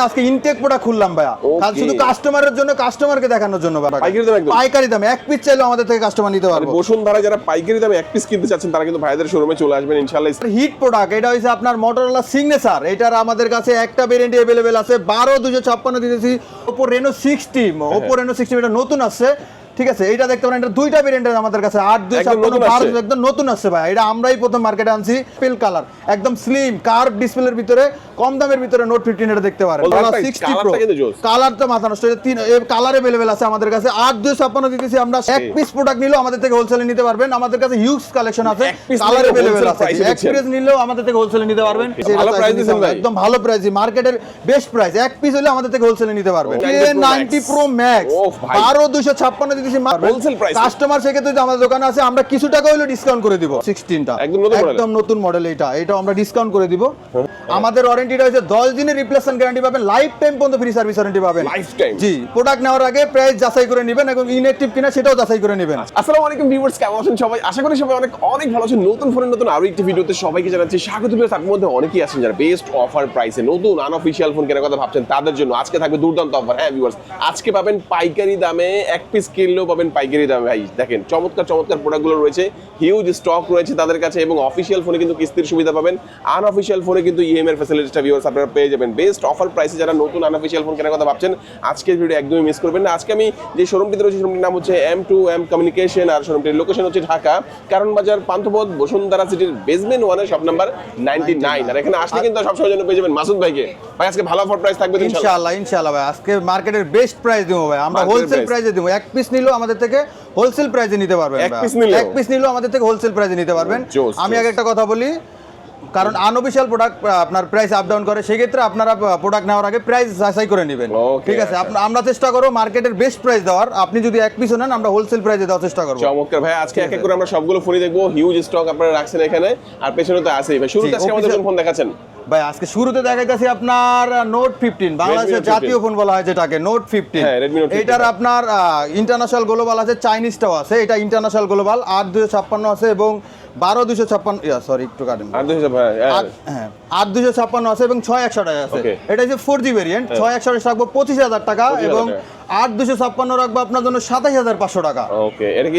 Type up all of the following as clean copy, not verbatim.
আজকে intact product খুললাম ভাইয়া, কাল শুধু কাস্টমারের জন্য, কাস্টমারকে দেখানোর জন্য ভাই। পাইকারি দামে এক পিস চাইলেও আমাদের থেকে কাস্টমার নিতে পারবে। বসুন্ধরা যারা পাইকারি দামে এক পিস কিনতে চাচ্ছেন তারা কিন্তু ভাইদের শোরুমে চলে আসবেন ইনশাআল্লাহ। হিট প্রোডাক্ট এটা হইছে আপনার মোটরোলা সিগনেচার, এটার আমাদের কাছে একটা ভেরিয়েন্ট अवेलेबल আছে 12256 দিতেছি। Oppo Reno 60, Oppo Reno 60 এটা নতুন আছে, ঠিক আছে। এটা দেখতে পারেন, এটা দুইটা ভেরিয়েন্টের আমাদের কাছে 8256 একদম নতুন আছে ভাই। এটা আমরাই প্রথম মার্কেটে আনছি। পেল কালার, একদম স্লিম কার্ভ ডিসপ্লের ভিতরে, কম দামের ভিতরে নোট 15 এটা দেখতে পারেন। 60 প্রো কালারটা মাথা নষ্ট, এটা তিন কালার अवेलेबल আছে আমাদের কাছে। 8256 দিতেছি আমরা। এক পিস প্রোডাক্ট নিলেও আমাদের থেকে হোলসেলে নিতে পারবেন। আমাদের কাছে হিউজ কালেকশন আছে, কালার अवेलेबल আছে। এক পিস নিলেও আমাদের থেকে হোলসেলে নিতে পারবেন। ভালো প্রাইস দিবেন ভাই, একদম ভালো প্রাইস, মার্কেটের বেস্ট প্রাইস। এক পিস হলে আমাদের থেকে হোলসেলে নিতে পারবেন। 90 প্রো ম্যাক্স 12256 দিতেছি হোলসেল প্রাইস। কাস্টমার সেক্ষেত্রে যদি আমাদের দোকানে আছে আমরা কিছু টাকা হইলো ডিসকাউন্ট করে দিব। 16টা একদম নতুন মডেল, এটাও আমরা ডিসকাউন্ট করে দিব। আমাদের ওয়ারেন্টিটা হচ্ছে 10 দিনের রিপ্লেসমেন্ট গ্যারান্টি পাবেন, লাইফ টাইম পর্যন্ত ফ্রি সার্ভিস ওয়ারেন্টি পাবেন। লাইফ টাইম, জি। প্রোডাক্ট নেওয়ার আগে প্রাইস যাচাই করে নেবেন এবং ইনঅ্যাকটিভ কিনা সেটাও যাচাই করে নেবেন। আসসালামু আলাইকুম ভিউয়ার্স, কেমন আছেন সবাই? আশা করি সবাই অনেক ভালো আছেন। নতুন ফোনের নতুন আরো একটি ভিডিওতে সবাইকে জানাচ্ছি স্বাগত। তার মধ্যে অনেকেই আছেন যারা বেস্ট অফার প্রাইসে নতুন আনঅফিশিয়াল ফোন কেনার কথা ভাবছেন, তাদের জন্য আজকে থাকবে দুর্দান্ত অফার। হ্যাঁ ভিউয়ার্স, আজকে পাবেন পাইকারি দামে, এক পিস কিনলেও পাবেন পাইকারি দামে। ভাই দেখেন চমৎকার প্রোডাক্টগুলো রয়েছে, হিউজ স্টক রয়েছে তাদের কাছে, এবং অফিশিয়াল ফোনে কিন্তু কিস্তির সুবিধা পাবেন, আনঅফিশিয়াল ফোনে কিন্তু ইএমআই এর ফ্যাসিলিটিটা ভিউয়ার্স আপনারা পেয়ে যাবেন। বেস্ট অফার প্রাইসে যারা নতুন আনঅফিশিয়াল ফোন কেনার কথা ভাবছেন, আজকের ভিডিও একদমই মিস করবেন না। আজকে আমি যে শোরুমটিতে রয়েছে, শোরুমটির নাম হচ্ছে M2M কমিউনিকেশন, আর শোরুমটির লোকেশন হচ্ছে ঢাকা কারণ বাজার, পান্থপথ, বসুন্ধরা সিটির বেসমেন্ট 1 এর শপ নাম্বার 99। আর এখানে আসলে কিন্তু সবসময় জন্য পেয়ে যাবেন মাসুদ ভাইকে। ভাই আজকে ভালো অফার প্রাইস থাকবে ইনশাআল্লাহ ভাই। আজকে মার্কেটের বেস্ট প্রাইস দেবো ভাই, আমরা হোলসেল প্রাইসে দেবো। এক পিস নিলেও আমাদের থেকে হোলসেল প্রাইসে নিতে পারবেন। এক পিস নিলেও আমাদের থেকে হোলসেল প্রাইসে নিতে পারবেন। আমি আগে একটা কথা বলি, কারণ আনঅফিশিয়াল প্রোডাক্ট আপনার প্রাইস আপ ডাউন করে, সেক্ষেত্রে আপনারা প্রোডাক্ট নেওয়ার আগে প্রাইস যাচাই করে নেবেন, ঠিক আছে। আমরা চেষ্টা করব মার্কেটের বেস্ট প্রাইস দেওয়ার। আপনি যদি এক পিসও নেন আমরা হোলসেল প্রাইসে দেওয়ার চেষ্টা করব। চমৎকার ভাই, আজকে এক এক করে আমরা সবগুলো ফোনই দেখবো। হিউজ স্টক আপনারা রাখছেন এখানে, আর পেছনে তো আছেই ভাই। শুরুতে আজকে আমাদের কোন ফোন দেখাচ্ছেন ভাই? আজকে শুরুতে দেখাইতেছি আপনার নোট 15, বাংলাদেশের জাতীয় ফোন বলা হয় যেটাকে, নোট 15। এটার আপনার ইন্টারন্যাশনাল গ্লোবাল আছে, চাইনিজটাও আছে। এটা ইন্টারন্যাশনাল গ্লোবাল 8256 আছে এবং 12256, সরি একটু কাটেন, 8256 আছে এবং 6128 আছে। এটা হচ্ছে 4G ভেরিয়েন্ট। 6128 রাখবো 25000 টাকা এবং 8256 রাখবো আপনার জন্য 27500 টাকা। ওকে, এটা কি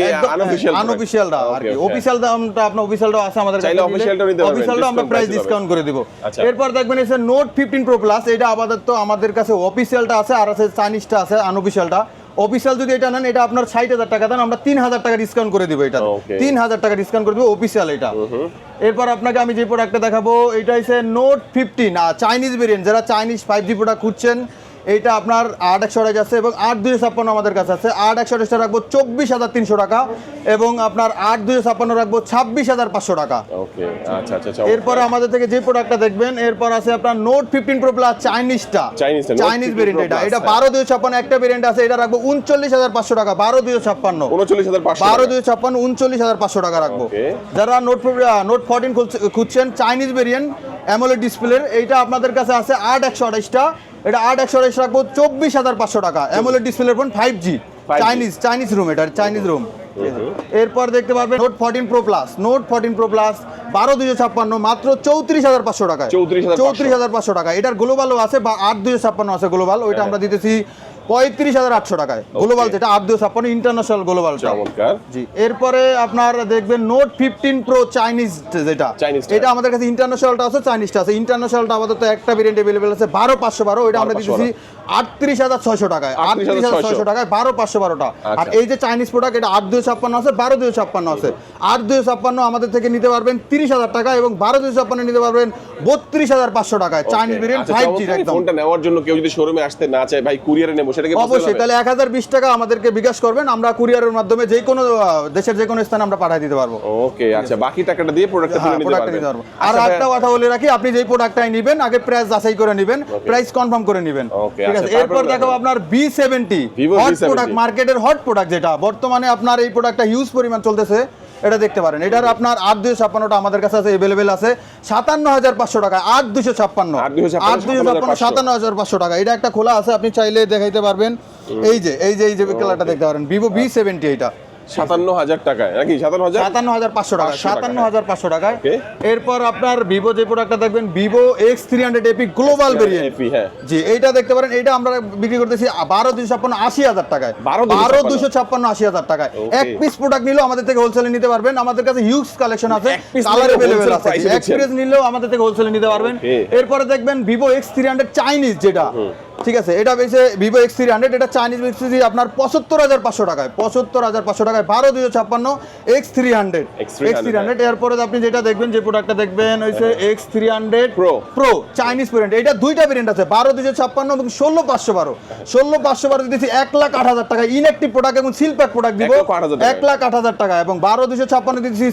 আনঅফিশিয়ালটা আর কি। অফিশিয়াল দামটা আপনার অফিশিয়ালটাও আছে আমাদের কাছে, অফিশিয়ালটা আমরা প্রাইস ডিসকাউন্ট করে দিব। এরপর দেখবেন এসে নোট 15 প্রো প্লাস, এটা আপাতত আমাদের কাছে অফিশিয়ালটা আছে, আর আছে চাইনিজটা আছে আনঅফিশিয়ালটা। অফিশিয়াল যদি এটা নেন, এটা আপনার 60000 টাকা দেন, আমরা 3000 টাকা ডিসকাউন্ট করে দিব। এটা 3000 টাকা ডিসকাউন্ট করে দিব অফিশিয়াল এটা। এরপর আপনাকে আমি যে প্রোডাক্টটা দেখাবো, এটা হচ্ছে নোট 15 চাইনিজ ভেরিয়েন্ট। যারা চাইনিজ 5G প্রোডাক্ট খুঁজছেন, এইটা আপনার 8128 আছে এবং 8256 আমাদের কাছে আছে। 8128 রাখবো 24300 টাকা এবং আপনার 8256 রাখবো 26500 টাকা। ওকে, আচ্ছা। এরপর আমাদের থেকে যে প্রোডাক্টটা দেখবেন, এরপর আছে আপনার নোট 15 প্রো প্লাস চাইনিজটা, চাইনিজ ভেরিয়েন্ট। এটা 12256 একটা ভেরিয়েন্ট আছে, এটা রাখবো 39500 টাকা। 12256 39500 টাকা রাখবো। যারা নোট 14 খুঁজছেন চাইনিজ ভেরিয়েন্ট অ্যামোলেড ডিসপ্লের, এইটা আপনাদের কাছে আছে 8128টা। এটা 8128 রাখবো 24500 টাকা। অ্যামোলেড ডিসপ্লের ফোন 5G চাইনিজ রুম, এটা চাইনিজ রুম। এরপর দেখতে পারবেন note 14 pro plus, note 14 pro plus 12256 মাত্র 34500 টাকায়। 34500 টাকা। এটার গ্লোবালও আছে বা 8256 আছে গ্লোবাল, ওইটা আমরা দিতেছি 35800 টাকায়। গ্লোবাল যেটা 8256 ইন্টারন্যাশনাল গ্লোবাল। চমৎকার, জি। এরপরে আপনার দেখবেন নোট 15 প্রো চাইনিজ, যেটা এটা আমাদের কাছে ইন্টারন্যাশনালটা আছে, চাইনিজটা আছে। ইন্টারন্যাশনালটা আমাদের একটা ভেরিয়েন্ট अवेलेबल আছে 12512, ওইটা আমরা দিতেছি 38600 টাকায়। 38600 টাকায় 12512টা। আর এই যে চাইনিজ প্রোডাক্ট, এটা 8256 আছে, 12256 আছে। 8256 আমাদের থেকে নিতে পারবেন 30000 টাকা এবং 12256 নিতে পারবেন 32500 টাকায়। চাইনিজ ভেরিয়েন্ট 5G একদম। ফোনটা নেওয়ার জন্য কেউ যদি শোরুমে আসতে না চায়, ভাই কুরিয়ারে নেব, সেটা কি অবশ্যই, তাহলে 1020 টাকা আমাদেরকে বিকাশ করবেন, আমরা কুরিয়ারের মাধ্যমে যে কোনো দেশের যে কোনো স্থানে আমরা পাঠিয়ে দিতে পারবো। ওকে, আচ্ছা, বাকি টাকাটা দিয়ে প্রোডাক্টটা নিতে পারবো। আর একটা কথা বলে রাখি, আপনি যেই প্রোডাক্টটাই নেবেন আগে প্রাইস যাচাই করে নেবেন, প্রাইস কনফার্ম করে নেবেন, ঠিক আছে। এরপর দেখাবো আপনার B70 হট প্রোডাক্ট, মার্কেটের হট প্রোডাক্ট, যেটা বর্তমানে আপনার এই প্রোডাক্টটা হিউজ পরিমাণ চলতেছে, এটা দেখতে পারেন। এটার আপনার 8256টা আমাদের কাছে আছে, अवेलेबल আছে 57500 টাকা। 8256 57500 টাকা। এটা একটা খোলা আছে, আপনি চাইলে দেখাইতে পারবেন। এই যে কালারটা দেখতে পারেন, Vivo B70, এটা 57,000 টাকায় নাকি 57,500 টাকা, 57,500 টাকায়। Okay. এরপর আপনার ভিভো যে প্রোডাক্টটা দেখবেন, Vivo X300 FE global variant. FE, হ্যাঁ। জি, এইটা দেখতে পারেন, এটা আমরা বিক্রি করতেছি 12,256 80,000 টাকায়। 12,256 80,000 টাকায়। Okay. এক পিস প্রোডাক্ট নিলেও আমাদের থেকে হোলসেলে নিতে পারবেন। আমাদের কাছে হিউজ কালেকশন আছে, এক piece কালার নিলেও अवेलेबल wholesale আছে। price এ এক দিচ্ছেন। পিস নিলেও আমাদের থেকে হোলসেলে নিতে পারবেন। Okay. এরপরে দেখবেন ভিভো X300 চাইনিজ, যেটা ঠিক আছে, এটা বেশি ভিভো X300, এটা চাইনিজ বেশি আপনার 75,500 টাকায়, 75,500 টাকায় 12,256 X300। এরপরে আপনি যেটা দেখবেন, যে প্রোডাক্টটা দেখবেন হইছে X300 Pro চাইনিজ ভেরিয়েন্ট। এটা দুইটা ভেরিয়েন্ট আছে, 12,256 এবং 16,512। 16,512 দিতেছি 1,08,000 টাকা ইনঅ্যাক্টিভ প্রোডাক্ট এবং সিল প্যাক প্রোডাক্ট দিব 1,08,000 টাকা, এবং 12,256 দিতেছি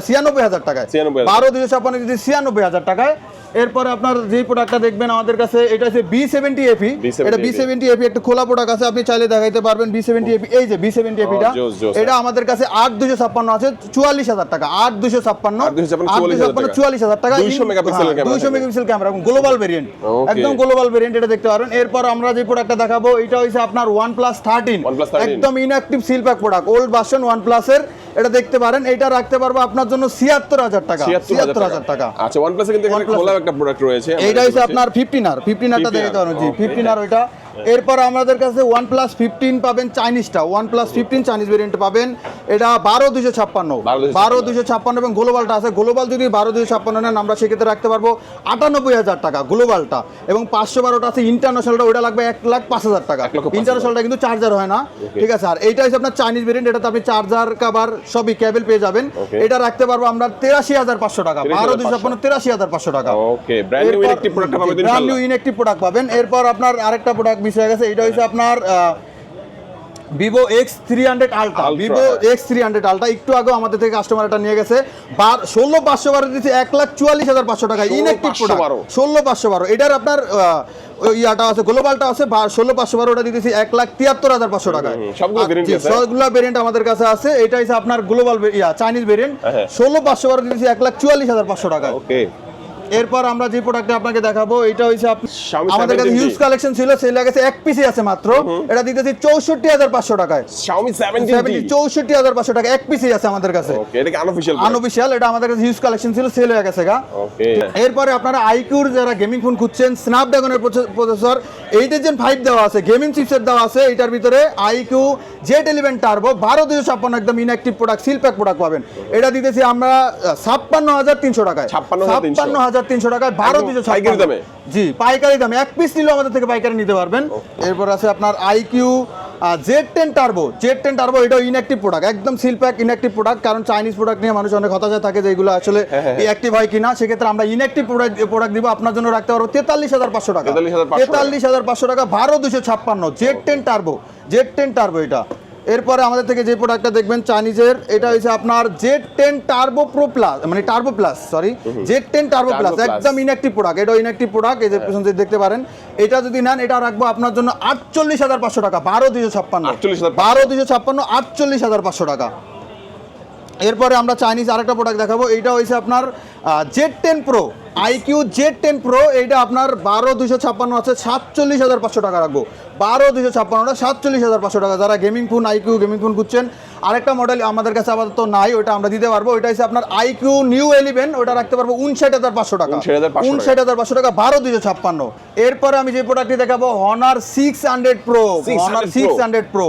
96,000 টাকায়, 12,256 দিতেছি 96,000 টাকায়। এরপরে আপনার যে প্রোডাক্টটা দেখবেন আমাদের কাছে, এটা হচ্ছে B70 FE। এটা B70 FE একটা খোলা প্রোডাক্ট আছে, আপনি চাইলে দেখাইতে পারবেন। B70 FE, এই যে B70 FE টা, এটা আমাদের কাছে 8,256 আছে 44,000 টাকা, 8,256 44,000 টাকা, 200 মেগাপিক্সেল ক্যামেরা, 200 মেগাপিক্সেল ক্যামেরা এবং গ্লোবাল ভেরিয়েন্ট, একদম গ্লোবাল ভেরিয়েন্ট, এটা দেখতে পারেন। এরপর আমরা যে প্রোডাক্টটা দেখাবো, এটা হচ্ছে আপনার OnePlus 13, একদম inactive seal pack product, old version OnePlus এর। এটা দেখতে পারেন, এটা রাখতে পারবো আপনার জন্য 76,000 টাকা, 76,000 টাকা। আচ্ছা, OnePlus এর কিন্তু এখানে খোলা একটা প্রোডাক্ট রয়েছে, এইটা হচ্ছে আপনার 15R টা দেখতে পারেন। জি, 15R ওইটা। এরপর আমাদের কাছে OnePlus 15 পাবেন, চাইনিজটা OnePlus 15 চাইনিজ ভেরিয়েন্ট পাবেন। এটা 12,256 12,256 এবং গ্লোবালটা আছে। গ্লোবাল যদি 12,256 নেন, আমরা সেক্ষেত্রে রাখতে পারবো 98,000 টাকা গ্লোবালটা, এবং 512টা আছে ইন্টারন্যাশনালটা, ওটা লাগবে 1,05,000 টাকা। ইন্টারন্যাশনালটা কিন্তু চার্জার হয় না, ঠিক আছে। আর এইটা হচ্ছে আপনার চাইনিজ ভেরিয়েন্ট, এটাতে আপনি চার্জার, কভার সবই কেবল পেয়ে যাবেন। এটা রাখতে পারবো আমরা 83,500 টাকা, 12,256 83,500 টাকা। ওকে, ব্র্যান্ড নিউ ইনঅ্যাক্টিভ প্রোডাক্ট পাবেন, ব্র্যান্ড নিউ ইনঅ্যাক্টিভ প্রোডাক্ট পাবেন। এরপর আপনার আরেকটা প্রোডাক্ট বিষয় গেছে, এটা হচ্ছে আপনার Vivo X300 ultra. Vivo X300 ultra একটু আগে আমাদের থেকে কাস্টমার এটা নিয়ে গেছে, 16,512 দিচ্ছে 1,44,500 টাকা ইনঅ্যাক্টিভ প্রোডাক্ট, 16,512। এটার আপনার ইয়াটা আছে, গ্লোবালটা আছে 16,512, ওটা দিতেছি 1,73,500 টাকায়। সবগুলো ভেরিয়েন্ট আমাদের কাছে আছে। এটা হচ্ছে আপনার গ্লোবাল চাইনিজ ভেরিয়েন্ট, 16,512 দিতেছি 1,44,500 টাকা। ওকে। এরপর আমরা যে প্রোডাক্টটা আপনাকে দেখাবো, এটা হচ্ছে আমাদের কাছে হিউজ কালেকশন ছিল, সেল গেছে এক পিসই আছে মাত্র। এটা দিতেছি 64,500 টাকায়, Xiaomi 70 64,500 টাকা এক পিসই আছে আমাদের কাছে। ওকে, এটা কি আনঅফিশিয়াল? আনঅফিশিয়াল, এটা আমাদের কাছে হিউজ কালেকশন ছিল, সেল হয়ে গেছে গা। ওকে। এরপরে আপনারা আইকিউর যারা গেমিং ফোন খুঁজছেন, স্ন্যাপড্রাগনের প্রসেসর 8 Gen 5 দেওয়া আছে, গেমিং চিপসেট দেওয়া আছে, এটার ভিতরে আইকিউ Z11 টার্বো 12,256 একদম inactive product, seal pack product পাবেন। এটা দিতেছি আমরা 56,300 টাকায়, 56,300 টাকায় 12,256। জি, পাইকারি দামে, এক পিস নিলেও আমাদের থেকে পাইকারি নিতে পারবেন। এরপর আছে আপনার আইকিউ Z10 টার্বো, এটা ইনঅ্যাক্টিভ প্রোডাক্ট, একদম সিল প্যাক ইনঅ্যাক্টিভ প্রোডাক্ট। কারণ চাইনিজ প্রোডাক্ট নিয়ে মানুষ অনেক হতাশা থাকে যে এগুলো আসলে অ্যাক্টিভ হয় কিনা, সেক্ষেত্রে আমরা ইনঅ্যাক্টিভ প্রোডাক্ট দিব, আপনার জন্য রাখতে পারবো 43,500 টাকা, 43,500 টাকা 12,256 Z10 টার্বো এটা। এরপরে আমাদের থেকে যে প্রোডাক্টটা দেখবেন চাইনিজের, এটা হচ্ছে আপনার Z10 টার্বো প্রো প্লাস, মানে turbo plus, sorry Z10 turbo plus, একদম ইনঅ্যাক্টিভ প্রোডাক্ট, এটা ইনঅ্যাক্টিভ প্রোডাক্ট। এই যে পেছন যে দেখতে পারেন, এটা যদি নেন, এটা রাখবো আপনার জন্য 48,500 টাকা, 12,256 48,500 টাকা। এরপরে আমরা চাইনিজ আরেকটা প্রোডাক্ট দেখাবো, এইটা হচ্ছে আপনার Z10 pro, IQ Z10 pro, এইটা আপনার 12,256 আছে, 47,500 টাকা রাখবো, 12,256টা 47,500 টাকা। যারা gaming phone, iQOO gaming phone খুঁজছেন, আরেকটা মডেল আমাদের কাছে আপাতত নাই, ওটা আমরা দিতে পারবো। ওইটা হচ্ছে আপনার আইকিউ নিউ 11, ওটা রাখতে পারবো 59,500 টাকা, 59,500 টাকা 12,256। এরপরে আমি যে প্রোডাক্টটি দেখাবো, Honor 600 Pro, Honor 600 Pro,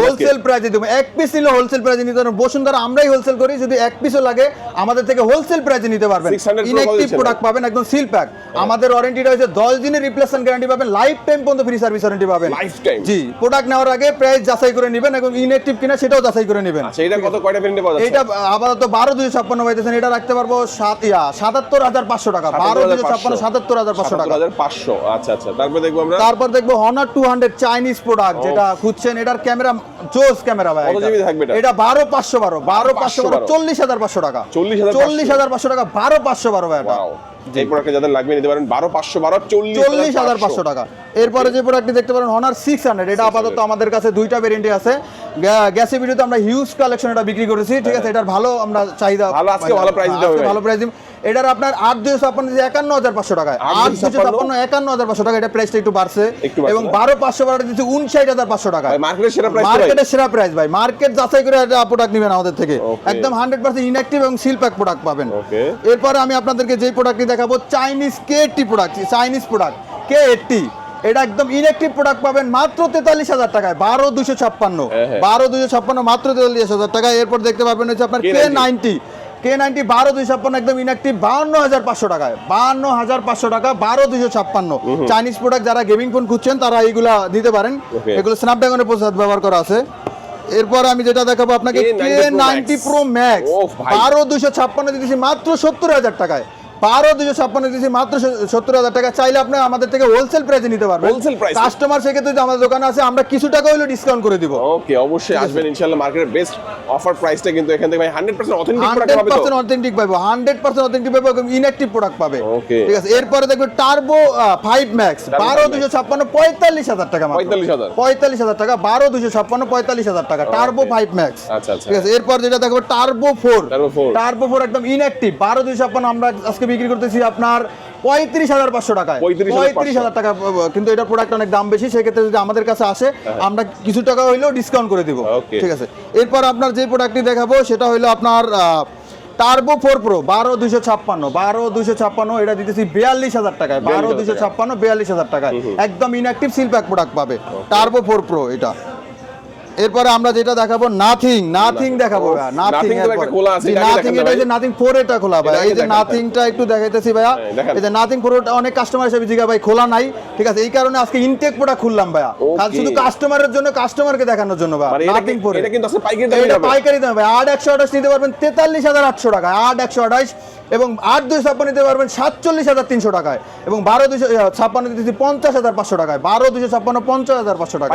wholesale প্রাইসে দেবো, এক পিস নিলে হোলসেল প্রাইসে নিতে পারবেন। বসুন্ধরা আমরাই হোলসেল করি, যদি এক পিসও লাগে আমাদের থেকে হোলসেল প্রাইসে নিতে পারবেন। ইনঅ্যাক্টিভ প্রোডাক্ট পাবেন, একদম সিল প্যাক। আমাদের ওয়ারেন্টিটা হচ্ছে 10 দিনের রিপ্লেসমেন্ট গ্যারান্টি পাবেন, লাইফ টাইম পর্যন্ত ফ্রি সার্ভিস ওয়ারেন্টি পাবেন। জি, প্রোডাক্ট নেওয়ার আগে প্রাইস যাচাই করে নেবেন এবং ইনঅ্যাক্টিভ কিনা সেটাও যাচাই করে নেবেন। আচ্ছা, এটা কত, কয়টা ভেরিয়েন্টে পাওয়া যাচ্ছে? এটা আপাতত 12,256 পাইতেছেন, এটা রাখতে পারবো 77,500 টাকা, 12,256 77,500 টাকা। আচ্ছা আচ্ছা, তারপর দেখবো Honor 200 চাইনিজ প্রোডাক্ট, যেটা খুঁজছেন, এটার ক্যামেরা জোস ক্যামেরা ভাই। কত জিবি থাকবে এটা? এটা 12,512 40,500 টাকা, 40,500 টাকা 12,512 ভাই। এটা এই প্রোডাক্টে যাদের লাগবে নিতে পারেন, 12,512 40,500 টাকা। এরপরে যে প্রোডাক্টটি দেখতে পারেন Honor 600, এটা আপাতত আমাদের কাছে দুইটা ভেরিয়েন্টে আছে। গ্যাসের ভিডিওতে আমরা হিউজ কালেকশন এটা বিক্রি করেছি, ঠিক আছে, এটার ভালো আমরা চাহিদা, ভালো আজকে ভালো প্রাইস দিতে হবে, ভালো প্রাইস দিই। এটার আপনার 8256 51500 টাকায়, 8256 51500 টাকা, এটা প্রাইসটা একটু বাড়ছে, এবং 12512 দিচ্ছি 59500 টাকা, মার্কেটের সেরা প্রাইস, মার্কেটের সেরা প্রাইস ভাই। মার্কেট যাচাই করে এটা প্রোডাক্ট নেবেন আমাদের থেকে, একদম 100% ইনঅ্যাক্টিভ এবং সিল প্যাক প্রোডাক্ট পাবেন। এরপরে আমি আপনাদেরকে যেই প্রোডাক্টটি দেখাবো Chinese K80 product, Chinese product K80, এটা একদম ইনঅ্যাক্টিভ প্রোডাক্ট পাবেন মাত্র 43000 টাকায়, 12256, 12256 মাত্র 43000 টাকায়। এরপর দেখতে পাবেন হচ্ছে আপনার K90, 12256 একদম ইনঅ্যাক্টিভ 52500 টাকায়, 52500 টাকা, 12256 চাইনিজ প্রোডাক্ট। যারা গেমিং ফোন খুঁজছেন তারা এইগুলা দিতে পারেন, এগুলো স্ন্যাপড্রাগনের প্রসেসর ব্যবহার করা আছে। এরপর আমি যেটা দেখাবো আপনাকে K90 Pro Max, 12256 দিতেছি মাত্র 70000 টাকায়, 12256 দিতেছি মাত্র 70000 টাকা। চাইলে আপনি আমাদের থেকে হোলসেল প্রাইসে নিতে পারবেন, হোলসেল প্রাইস। কাস্টমার সেক্ষেত্রে যদি আমাদের দোকানে আছে আমরা কিছু টাকা হলেও ডিসকাউন্ট করে দিব। ওকে, অবশ্যই আসবেন ইনশাআল্লাহ। মার্কেটের বেস্ট অফার প্রাইসটা কিন্তু এখান থেকে ভাই 100% অথেন্টিক প্রোডাক্ট পাবে, 100% অথেন্টিক পাবে, 100% অথেন্টিক পাবে এবং ইনঅ্যাক্টিভ প্রোডাক্ট পাবে, ঠিক আছে। এরপরে দেখবেন টার্বো 5 ম্যাক্স 12256 45000 টাকা, 45000 টাকা, 12256 45000 টাকা টার্বো 5 ম্যাক্স, আচ্ছা আচ্ছা, ঠিক আছে। এরপর যেটা দেখো টার্বো 4 একদম ইনঅ্যাক্টিভ 12256 আমরা আজকে বিক্রি করতেছি আপনার 35500 টাকায়, 35000 টাকা, কিন্তু এটা প্রোডাক্ট অনেক দাম বেশি, সেক্ষেত্রে যদি আমাদের কাছে আসে আমরা কিছু টাকা হইলেও ডিসকাউন্ট করে দিব, ঠিক আছে। এরপর আপনার যে প্রোডাক্টটি দেখাবো সেটা হলো আপনার টার্বো 4 প্রো 12256, এটা দিতেছি 42000 টাকায়, 12256 42000 টাকায়, একদম ইনঅ্যাক্টিভ সিল প্যাক প্রোডাক্ট পাবে টার্বো 4 প্রো এটা। এরপরে আমরা যেটা দেখাবো নাথিং দেখাবো, নাথিং এটা যে নাথিং 4 এটা খোলা ভাই, এই যে নাথিংটা একটু দেখাইতেছি ভাইয়া, এই যে নাথিং 4 অনেক কাস্টমার হিসেবে জিজ্ঞাসা ভাই খোলা নাই, ঠিক আছে, এই কারণে আজকে ইনটেক প্রোডাক্ট খুললাম ভাইয়া, শুধু কাস্টমারের জন্য, কাস্টমারকে দেখানোর জন্য ভাই। নাথিং 4 এটা কিন্তু পাইকারি দামে ভাই, 8128 নিতে পারবেন 43800 টাকায়, 8128, এবং 8256 নিতে পারবেন 47300 টাকায়, এবং 12256 দিতেছি 50500 টাকায়, 12256 50500 টাকা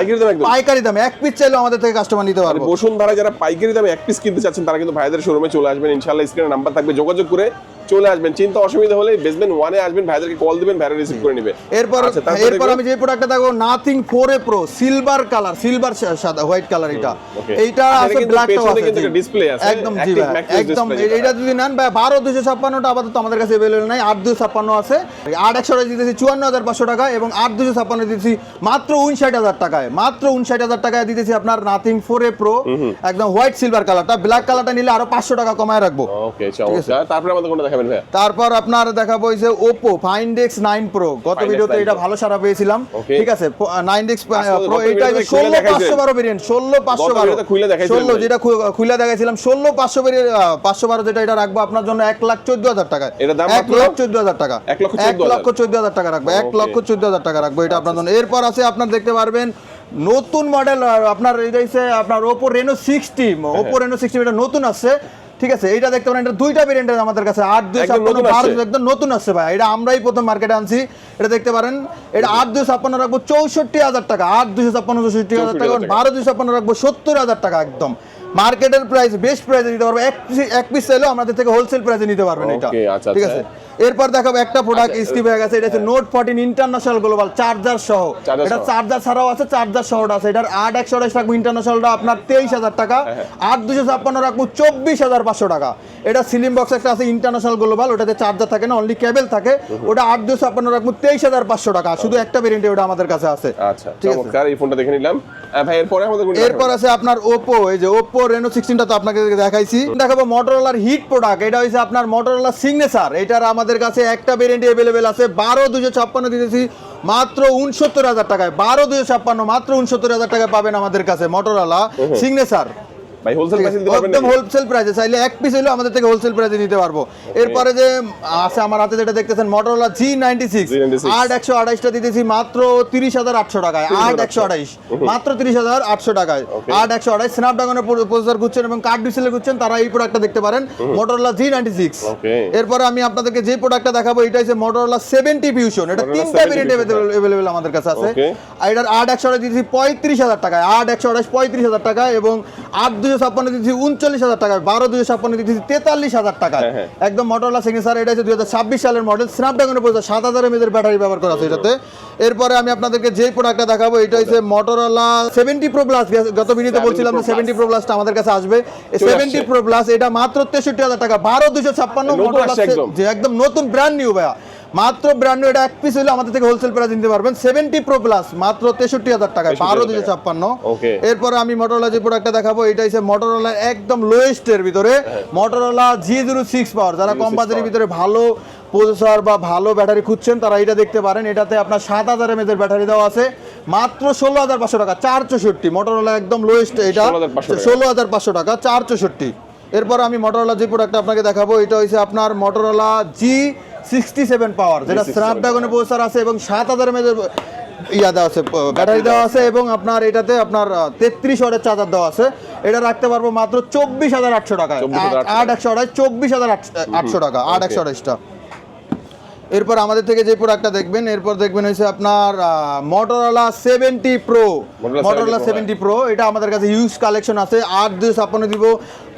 পাইকারি দামে, এক পিস চাইলে আমাদের থেকে কাস্টমার নিতে পারবে। বসুন্ধরা যারা পাইকারি দামে এক পিস কিনতে চাচ্ছেন তারা কিন্তু ভাইদের শোরুমে চলে আসবেন ইনশাআল্লাহ, স্ক্রিনে নাম্বার থাকবে, যোগাযোগ করে চলে আসবেন। চিন্তা অসুবিধা হলে বেসমেন্ট 1 এ আসবেন, ভাইদেরকে কল দিবেন, ভাইরা রিসিভ করে নেবে। এরপর আমি যে প্রোডাক্টটা দেখাবো nothing 4A Pro silver colour, silver সাদা হোয়াইট কালার, এইটা আছে, ব্ল্যাকটাও আছে, কিন্তু ডিসপ্লে আছে একদম, জি ভাই একদম। এটা যদি নেন ভাই 12256 টা আপাতত আমাদের কাছে अवेलेबल নাই, 8256 আছে, 8128 দিতেছি 54500 টাকা, এবং 8256 দিতেছি মাত্র 59000 টাকায়, মাত্র 59000 টাকায় দিতেছি আপনার নাথিং 4A Pro একদম হোয়াইট সিলভার কালারটা, ব্ল্যাক কালারটা নিলে আরো 500 টাকা কমায় রাখবো। ওকে, চমৎকার। তারপরে আমাদের কোনটা দেখাবেন ভাই? তারপর আপনার দেখাবো এই যে Oppo Find X 9 Pro, গত ভিডিওতে এটা ভালো সাড়া পেয়েছিলাম, ঠিক আছে। 9X Pro এটা 16512 ভেরিয়েন্ট, 16512 যেটা খুলে দেখাইছিলাম, 16512 ভেরিয়েন্ট, 512 যেটা, এটা রাখবো আপনার জন্য 1,14,000 টাকায়, এটা দাম 1,14,000 টাকা, 1,14,000 টাকা রাখবো, 1,14,000 টাকা রাখবো এটা আপনার জন্য। এরপর আছে আপনার দেখতে পারবেন নতুন মডেল আপনার, এটা হচ্ছে আপনার Oppo Reno 60, Oppo Reno 60 এটা নতুন আসছে, ঠিক আছে। এইটা দেখতে পারেন, এটা দুইটা ভেরিয়েন্ট আমাদের কাছে, 8256 একদম নতুন আসছে ভাই, এটা আমরাই প্রথম মার্কেটে আনছি, এটা দেখতে পারেন। এটা 8256 রাখবো 64000 টাকা, 8256 64000 টাকা, 12256 রাখবো 70000 টাকা, একদম মার্কেটের প্রাইস, বেস্ট প্রাইসে দিতে পারবো, এক পিস চাইলেও আমাদের থেকে হোলসেল প্রাইসে নিতে পারবেন এটা, ঠিক আছে। এরপর দেখাবো একটা প্রোডাক্ট স্কিপ হয়ে গেছে, এটা হচ্ছে Note 14 ইন্টারন্যাশনাল গ্লোবাল চার্জার সহ, এটা চার্জার ছাড়াও আছে, চার্জার সহটা আছে, এটার 8128 রাখবো ইন্টারন্যাশনালটা আপনার 23000 টাকা, 8256 রাখবো 24500 টাকা। এটা সিলিং বক্স একটা আছে ইন্টারন্যাশনাল গ্লোবাল, ওটাতে চার্জার থাকে না, অনলি কেবল থাকে, ওটা 8256 রাখবো 23500 টাকা, শুধু একটা ভেরিয়েন্টে ওটা আমাদের কাছে আছে। আচ্ছা, চমৎকার, এই ফোনটা দেখে নিলাম ভাই। এরপরে আমাদের এরপর আছে আপনার Oppo, এই যে Oppo Reno 16টা তো আপনাকে দেখাইছি। দেখাবো Motorola হিট প্রোডাক্ট, এটা হইছে আপনার Motorola সিগনেচার, এটার আমাদের কাছে একটা ভেরিয়েন্ট अवेलेबल আছে, 12256 দিতেছি মাত্র 69000 টাকায়, 12256 মাত্র 69000 টাকায় পাবেন আমাদের কাছে Motorola সিগনেচার ভাই, হোলসেল প্রাইসে দিতে পারবেন, একদম হোলসেল প্রাইসে, চাইলে এক পিস হইলেও আমাদের থেকে হোলসেল প্রাইসে নিতে পারবো। এরপরে যে আছে আমার হাতে যেটা দেখতেছেন Motorola G96 8128 টা দিতেছি মাত্র 30800 টাকায়, 8128 মাত্র 30800 টাকায়, 8128 স্ন্যাপড্রাগনের প্রসেসর খুঁজছেন এবং কার্ড ডিসপ্লে খুঁজছেন তারা এই প্রোডাক্টটা দেখতে পারেন, Motorola G96। এরপরে আমি আপনাদেরকে যে প্রোডাক্টটা দেখাবো এটা হচ্ছে Motorola 70 Fusion, এটা তিনটা ভেরিয়েন্ট अवेलेबल আমাদের কাছে আছে, এটার 8/128 দিয়েছি 35,000 টাকায়, 8/128 35,000 টাকায়, এবং 8/256 দিয়েছি 39,000 টাকায়, 12/256 দিয়েছি 43,000 টাকায়। একদম মোটরোলা সিগনেচার, এটা হচ্ছে 2026 সালের মডেল, স্ন্যাপড্রাগনের প্রসেসর, 7000 mAh এর ব্যাটারি ব্যবহার করা আছে এটাতে। এরপরে আমি আপনাদেরকে যেই প্রোডাক্টটা দেখাবো এটা হচ্ছে মোটরোলা 70 Pro Plus। গত ভিডিওতে বলছিলাম যে 70 Pro Plus টা আমাদের কাছে আসবে। 70 Pro Plus এটা মাত্র 63,000 টাকা, 12/256 মোটরোলা, যে একদম নতুন ব্র্যান্ড নিউ ভাইয়া, মাত্র ব্র্যান্ড নিউ। এটা এক পিস হলে আমাদের থেকে হোলসেল প্রাইস নিতে পারবেন। 70 Pro Plus মাত্র 63,000 টাকায়, 12/256। এরপর আমি মোটরোলা যে প্রোডাক্টটা দেখাবো এটা হচ্ছে মোটরোলা একদম লোয়েস্ট এর ভিতরে, মোটরোলা G06 পাওয়ার। যারা কম বাজেটের ভিতরে ভালো প্রসেসর বা ভালো ব্যাটারি খুঁজছেন তারা এটা দেখতে পারেন। এটাতে আপনার 7000 mAh এর ব্যাটারি দেওয়া আছে, মাত্র 16,500 টাকা, 464। মোটরোলা একদম লোয়েস্ট, এটা 16,500 টাকা, 464। এরপর আমি মোটরোলা যে প্রোডাক্টটা আপনাকে দেখাবো এটা হচ্ছে আপনার মোটরোলা G67 পাওয়ার, যেটা স্ন্যাপড্রাগনের প্রসেসর আছে এবং 7000 mAh ইয়া দেওয়া আছে, ব্যাটারি দেওয়া আছে, এবং আপনার এটাতে আপনার 33 ওয়াটের চার্জার দেওয়া আছে। এটা রাখতে পারবো মাত্র 24,800 টাকায়, 8/128 24,800 টাকা, 8/128টা। এরপর আমাদের থেকে যে প্রোডাক্টটা দেখবেন, এরপর দেখবেন হচ্ছে আপনার মোটরোলা 70 Pro, মোটরোলা 70 Pro। এটা আমাদের কাছে ইউজ কালেকশন আছে। 8/256 দিব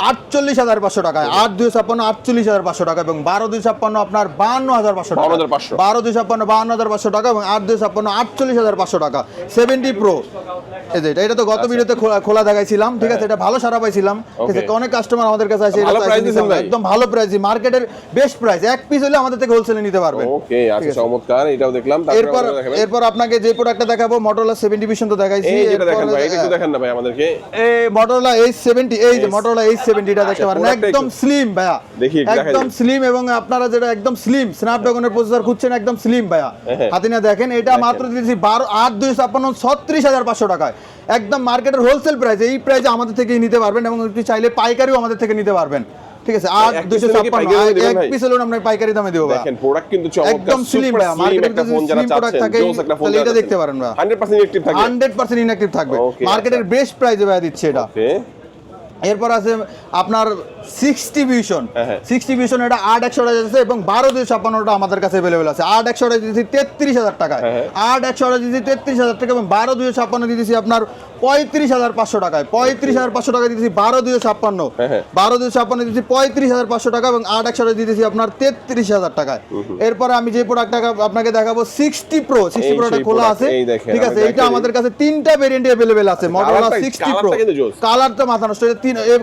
48,500 টাকায়, 8/256 48,500 টাকা, এবং 12/256 আপনার 52,500 টাকা, 12/256 52,500 টাকা, এবং 8/256 48,500 টাকা। 70 Pro এই যে এটা তো গত ভিডিওতে খোলা দেখাইছিলাম, ঠিক আছে। এটা ভালো সারা পাইছিলাম, ঠিক আছে। অনেক কাস্টমার আমাদের কাছে আসে, একদম ভালো প্রাইস, মার্কেটের বেস্ট প্রাইস। এক পিস হলে আমাদের থেকে হোলসেলে নিতে পারবেন। ওকে, আচ্ছা চমৎকার, এটাও দেখলাম। এরপর আপনাকে যে প্রোডাক্টটা দেখাবো মোটরোলা 70 ভিশন তো দেখাইছি। এটা দেখেন ভাই, এটা একটু দেখেন না ভাই আমাদেরকে। এই মোটরোলা H70, এই যে মোটরোলা H70 এটা দেখতে পারেন, একদম স্লিম ভাইয়া, একদম স্লিম, এবং আপনারা যেটা একদম স্লিম স্ন্যাপড্রাগনের প্রসেসর খুঁজছেন একদম স্লিম ভাইয়া, হাতে নিয়ে দেখেন। এটা মাত্র দিয়েছি 8/256 36,500 টাকায়, একদম মার্কেটের হোলসেল প্রাইস। এই প্রাইসে আমাদের থেকেই নিতে পারবেন, এবং একটু চাইলে পাইকারিও আমাদের থেকে নিতে পারবেন, ঠিক আছে। 8/256 এক পিস হলো আমরা পাইকারি দামে দেব ভাই। দেখেন প্রোডাক্ট কিন্তু চমৎকার, একদম স্লিম ভাই, মার্কেটে যদি স্লিম প্রোডাক্ট থাকে তাহলে এটা দেখতে পারেন ভাই, 100% ইনঅ্যাক্টিভ থাকবে, 100% ইনঅ্যাক্টিভ থাকবে, মার্কেটের বেস্ট প্রাইসে ভাই দিচ্ছে এটা। ওকে, এরপর আছে আপনার 60 ভিশন, 60 ভিশন এটা 8/128 আছে, এবং 12/256টা আমাদের কাছে अवेलेबल আছে। 8/128 দিয়েছি 33,000 টাকায়, 8/128 দিয়েছি 33,000 টাকা, এবং 12/256 দিয়েছি আপনার 35,500 টাকায়, 35,500 টাকা দিয়েছি 12/256, 12/256 দিয়েছি 35,500 টাকা, এবং 8/128 দিয়েছি আপনার 33,000 টাকায়। এরপরে আমি যে প্রোডাক্টটা আপনাকে দেখাবো 60 Pro, 60 Proটা খোলা আছে, ঠিক আছে। এটা আমাদের কাছে তিনটা ভেরিয়েন্টে अवेलेबल আছে, মোটরোলা 60 Pro। কালারটা মাথা নষ্ট,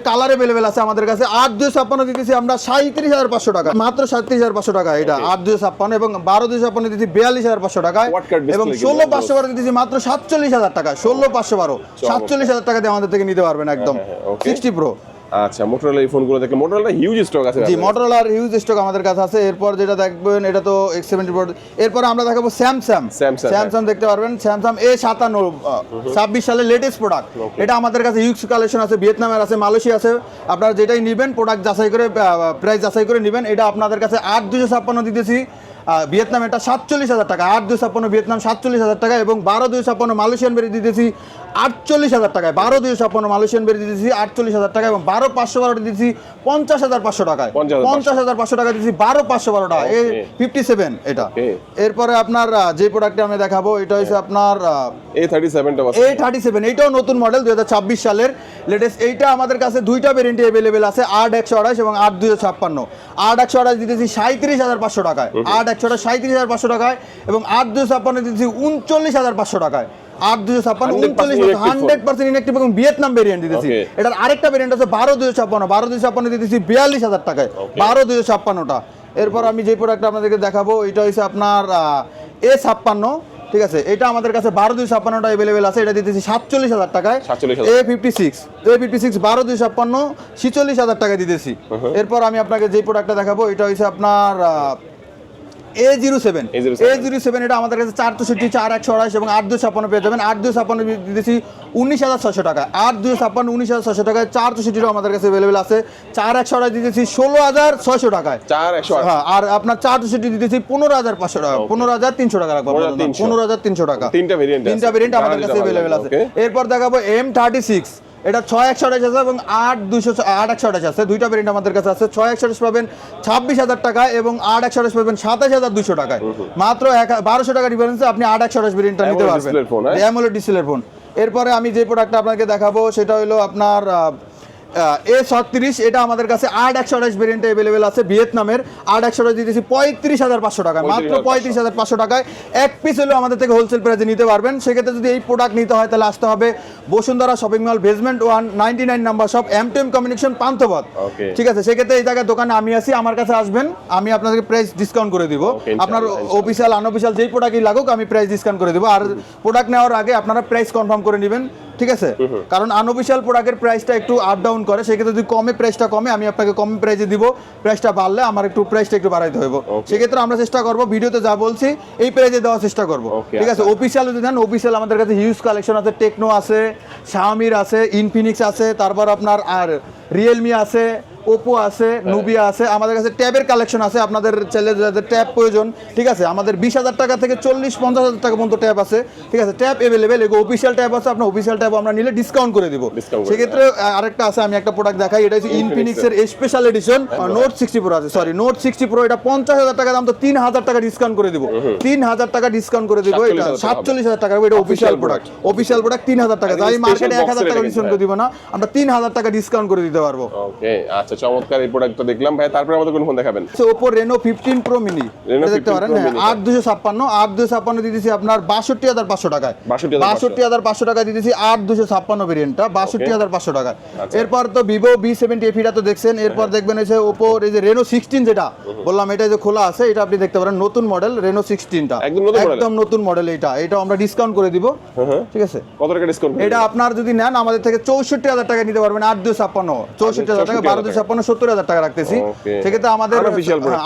কালার अवेलेबल আছে আমাদের কাছে। 8/256 দিতেছি আমরা 37,500 টাকা, মাত্র 37,500 টাকা এটা 8/256, এবং 12/256 দিতেছি 42,500 টাকায়, এবং 16/512 দিতেছি মাত্র 47,000 টাকা, 16/512 47,000 টাকা দিয়ে আমাদের থেকে নিতে পারবেন একদম 60 Pro। আচ্ছা, মোটরোলা এই ফোনগুলো দেখলে মোটরোলা হিউজ স্টক আছে। জি, মোটরোলার হিউজ স্টক আমাদের কাছে আছে। এরপর যেটা দেখবেন এটা তো X70 Pro। এরপর আমরা দেখাবো স্যামসাং দেখতে পারবেন, স্যামসাং A57 26 সালের লেটেস্ট প্রোডাক্ট। এটা আমাদের কাছে হিউজ কালেকশন আছে, ভিয়েতনামের আছে, মালয়েশিয়া আছে। আপনারা যেটাই নেবেন প্রোডাক্ট যাচাই করে প্রাইস যাচাই করে নেবেন। এটা আপনাদের কাছে 8/256 দিতেছি, ভিয়েতনাম এটা 47,000 টাকা, 8/256 ভিয়েতনাম 47,000 টাকা, এবং 12/256 মালয়েশিয়ান বেরি দিতেছি 48,000 টাকায়, 12/256 মালয়েশিয়ান বেরি দিতেছি 48,000 টাকা, এবং 12/512 দিতেছি 50,500 টাকায়, 50,500 টাকা দিতেছি 12/512 টাকা, A57 এটা। এরপরে আপনার যে প্রোডাক্টটা আমি দেখাবো এটা হচ্ছে আপনার A37, এটাও নতুন মডেল 2026 সালের লেটেস্ট। এইটা আমাদের কাছে দুইটা ভেরিয়েন্টে अवेलेबल আছে, 8/128 এবং 8/256। 8/128 দিতেছি 37,500 টাকায়, 8/128 37,500 টাকায়, এবং 8/256 দিতেছি 39,500 টাকায়। 8/256 100% ইনঅ্যাক্টিভ এবং ভিয়েতনাম ভেরিয়েন্ট দিতেছি। এটার আরেকটা ভেরিয়েন্ট আছে 12/256 দিতেছি 42,000 টাকায়, 12/256টা। এরপর আমি যে প্রোডাক্টটা আপনাদেরকে দেখাবো এটা হচ্ছে আপনার A56, ঠিক আছে। এটা আমাদের কাছে 12/256টা अवेलेबल আছে, এটা দিতেছি 47,000 টাকায়। A56 12/256 46,000 টাকায় দিতেছি। এরপর আমি আপনাকে যে প্রোডাক্টটা দেখাবো এটা হচ্ছে আপনার A07 এটা আমাদের কাছে 464 4/128 এবং 8/256 পেয়ে যাবেন। 8/256 দিতেছি 19,600 টাকা, 8/256 19,600 টাকায়। 464 আমাদের কাছে अवेलेबल আছে, 4/128 দিতেছি 16,600 টাকায়, 4/128। হ্যাঁ, আর আপনার 464 দিতেছি 15,500 টাকা, 15,300 টাকা রাখবো, 15,300 টাকা। তিনটা ভেরিয়েন্ট আমাদের কাছে अवेलेबल আছে। এরপর দেখাবো M36 এটা 6128 আছে এবং 8128 আছে, দুইটা ভেরিয়েন্ট আমাদের কাছে আছে। 6128 পাবেন 26,000 টাকায় এবং 8128 পাবেন 27,200 টাকায়। মাত্র 1200 টাকা ডিফারেন্সে আপনি 8128 ভেরিয়েন্টটা নিতে পারবেন। অ্যামোলেড ডিসপ্লের ফোন। এরপরে আমি যে প্রোডাক্টটা আপনাকে দেখাবো সেটা হলো আপনার A36, এটা আমাদের কাছে 8128 ভেরিয়েন্টে अवेलेबल আছে, ভিয়েতনামের। 8128 দিতেছি 35,500 টাকায়, মাত্র 35,500 টাকায়। এক পিস হলেও আমাদের থেকে হোলসেল প্রাইসে নিতে পারবেন। সেক্ষেত্রে যদি এই প্রোডাক্ট নিতে হয় তাহলে আসতে হবে Bashundhara shopping mall basement 1 99 number shop, M2M communication Panthapath. ঠিক আছে, সেক্ষেত্রে এই জায়গায় দোকানে আমি আছি, আমার কাছে আসবেন, আমি আপনাদেরকে প্রাইস ডিসকাউন্ট করে দিব। আপনার অফিসিয়াল আনঅফিসিয়াল যেই প্রোডাক্টই লাগুক আমি প্রাইস ডিসকাউন্ট করে দিব। আর প্রোডাক্ট নেওয়ার আগে আপনারা প্রাইস কনফার্ম করে নেবেন, ঠিক আছে? কারণ আনঅফিসিয়াল প্রোডাক্টের প্রাইসটা একটু আপ ডাউন করে, সেক্ষেত্রে যদি কমে প্রাইসটা কমে আমি আপনাকে কম প্রাইসে দিব, প্রাইসটা বাড়লে আমার একটু প্রাইসটা একটু বাড়াইতে হবে। সেক্ষেত্রে আমরা চেষ্টা করব ভিডিওতে যা বলছি এই প্রাইসে দেওয়ার চেষ্টা করব, ঠিক আছে? অফিসিয়াল যদি নেন, অফিসিয়াল আমাদের কাছে হিউজ কালেকশন আছে, টেকনো আছে, শাওমির আছে, ইনফিনিক্স আছে, তারপর আপনার আর রিয়েলমি আছে, ওপো আছে, নুবিয়া আছে। আমাদের কাছে ট্যাবের কালেকশন আছে, আপনাদের ছেলে যাদের ট্যাব প্রয়োজন, ঠিক আছে? আমাদের 20,000 টাকা থেকে 40-50,000 টাকা পর্যন্ত ট্যাব আছে, ঠিক আছে? ট্যাব অ্যাভেলেবেল, এগুলো অফিসিয়াল ট্যাব আছে, আপনার অফিসিয়াল ট্যাব আমরা নিলে ডিসকাউন্ট করে দিব। সেক্ষেত্রে আরেকটা আছে, আমি একটা প্রোডাক্ট দেখাই, এটা হচ্ছে ইনফিনিক্সের স্পেশাল এডিশন নোট 60 প্রো আছে, সরি নোট 60 প্রো। এটা 50,000 টাকা দাম, তো 3,000 টাকা ডিসকাউন্ট করে দিব, 3,000 টাকা ডিসকাউন্ট করে দিব। এটা 47,000 টাকা, এটা অফিসিয়াল প্রোডাক্ট, অফিসিয়াল প্রোডাক্ট 3,000 টাকা। তাই মার্কেটে 1,000 টাকা ডিসকাউন্ট করে দিব না, আমরা 3,000 টাকা ডিসকাউন্ট করে দিতে পারবো। ওকে, আচ্ছা, চমৎকার এই প্রোডাক্টটা দেখলাম ভাই। তারপরে আমাদের কোন ফোন দেখাবেন? Oppo Reno 15 Pro Mini, এটা দেখতে পারেন, 8256 দিতেছি আপনার 62,500 টাকায়, 62,500 টাকা দিতেছি 8256 ভেরিয়েন্টটা, 62,500 টাকা। এরপর তো Vivo V70 এটা তো দেখছেন। এরপর দেখবেন এসে Oppo এই যে Reno 16, যেটা বললাম এটা যে খোলা আছে, এটা আপনি দেখতে পারেন, নতুন মডেল Reno 16টা, একদম নতুন মডেল। এটা আমরা ডিসকাউন্ট করে দিব, ঠিক আছে? কত টাকা ডিসকাউন্ট? এটা আপনার যদি নেন আমাদের থেকে 64,000 টাকা নিতে পারবেন, 8256, 64,000 টাকা, 1256, 70,000 টাকা রাখতেছি। সেক্ষেত্রে আমাদের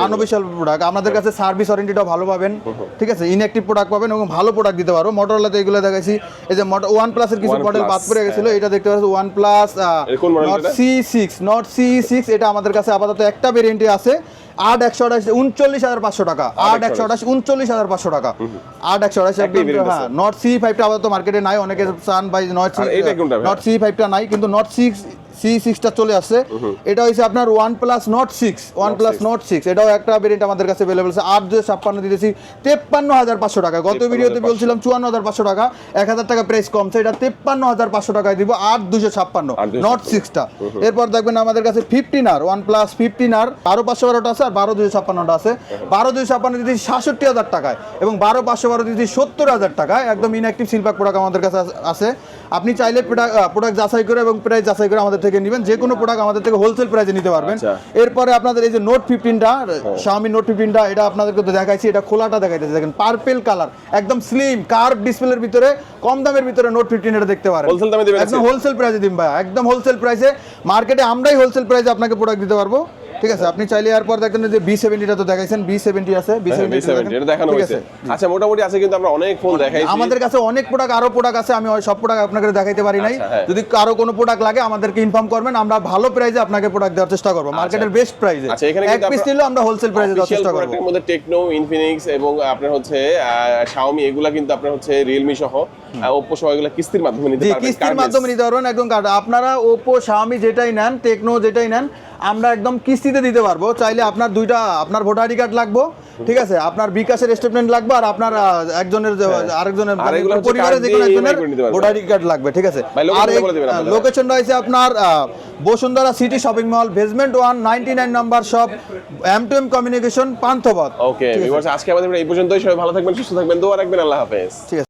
আনঅফিসিয়াল প্রোডাক্ট, আমাদের কাছে সার্ভিস ওয়ারেন্টিটাও ভালো পাবেন, ঠিক আছে? ইনঅ্যাক্টিভ প্রোডাক্ট পাবেন এবং ভালো প্রোডাক্ট দিতে পারবো। মোটরোলাতে এগুলো দেখাইছি, এই যে OnePlus এর কিছু মডেল বাদ পড়ে গেছিল, এটা দেখতে পাচ্ছেন OnePlus Nord C6, এটা আমাদের কাছে আপাতত একটা ভেরিয়েন্টই আছে। 8128 39,500 টাকা, 8128 39,500 টাকা, 8128 একদম। হ্যাঁ, Nord C5 টা আপাতত মার্কেটে নাই, অনেকে চান ভাই Nord C5 টা নাই, কিন্তু Nord C6 টা চলে আসছে। এটা হইছে আপনার OnePlus Nord 6, এটাও একটা ভেরিয়েন্ট আমাদের কাছে अवेलेबल আছে। 8256 দিতেছি 53,500 টাকা। গত ভিডিওতে বলছিলাম 54,500 টাকা, 1,000 টাকা প্রাইস কমছে, এটা 53,500 টাকায় দিব, 8256 Nord 6 টা। এরপর দেখবেন আমাদের কাছে 15R, OnePlus 15R 12512 আছে আর 12256 আছে। 12256 দিতেছি 66,000 টাকায় এবং 12512 দিতেছি 70,000 টাকায়। একদম ইনঅ্যাক্টিভ সিলপাক প্রোডাক্ট আমাদের কাছে আছে। আপনি চাইলে প্রোডাক্ট যাচাই করে এবং প্রাইস যাচাই করে আমাদের থেকে নেবেন, যে কোনো প্রোডাক্ট আমাদের থেকে হোলসেল প্রাইসে নিতে পারবেন। এরপরে আপনাদের এই যে নোট 15টা, Xiaomi Note 15টা, এটা আপনাদেরকে তো দেখাইছি, এটা খোলাটা দেখাইতেছে, দেখেন পার্পল কালার, একদম স্লিম কার্ভ ডিসপ্লের ভিতরে, কম দামের ভিতরে নোট 15 এটা দেখতে পারেন। হোলসেল দামে দিবেন? একদম হোলসেল প্রাইসে দিন ভাই, একদম হোলসেল প্রাইসে। মার্কেটে আমরাই হোলসেল প্রাইসে আপনাকে প্রোডাক্ট দিতে পারবো, ঠিক আছে? আপনি চাইলে এরপর দেখেন যে B70 টা তো দেখাইছেন, B70 আছে, B70 এটা দেখানো হয়েছে। আচ্ছা, মোটামুটি আছে, কিন্তু আমরা অনেক ফোন দেখাইছি, আমাদের কাছে অনেক প্রোডাক্ট, আরো প্রোডাক্ট আছে, আমি সব প্রোডাক্ট আপনাকে দেখাইতে পারি নাই। যদি কারো কোনো প্রোডাক্ট লাগে আমাদেরকে ইনফর্ম করবেন, আমরা ভালো প্রাইসে আপনাকে প্রোডাক্ট দেওয়ার চেষ্টা করব, মার্কেটের বেস্ট প্রাইসে। আচ্ছা, এখানে এক পিস নিলেও আমরা হোলসেল প্রাইসে দেওয়ার চেষ্টা করব। এর মধ্যে টেকনো, ইনফিনিক্স এবং আপনার হচ্ছে Xiaomi, এগুলা কিন্তু আপনার হচ্ছে Realme সহ, Oppo সহ, এগুলা কিস্তির মাধ্যমে নিতে পারবেন, কিস্তির মাধ্যমে নিতে পারবেন একদম। আপনারা Oppo, Xiaomi যেটাই নেন, টেকনো যেটাই নেন, আমরা একদম কিস্তিতে দিতে পারবো। চাইলে আপনার দুইটা, আপনার ভোটার আইডি কার্ড লাগবে, ঠিক আছে? আপনার বিকাশের স্টেটমেন্ট লাগবে, আর আপনার আরেকজনের পরিবারের যে কোনো একজনের ভোটার আইডি কার্ড লাগবে, ঠিক আছে? আর লোকেশন রয়েছে আপনার Bashundhara city shopping mall basement 1 99 number shop, M2M communication Panthapath. Okay viewers, আজকে আমাদের এই পর্যন্তই। সবাই ভালো থাকবেন, সুস্থ থাকবেন, দোয়া রাখবেন। আল্লাহ হাফেজ।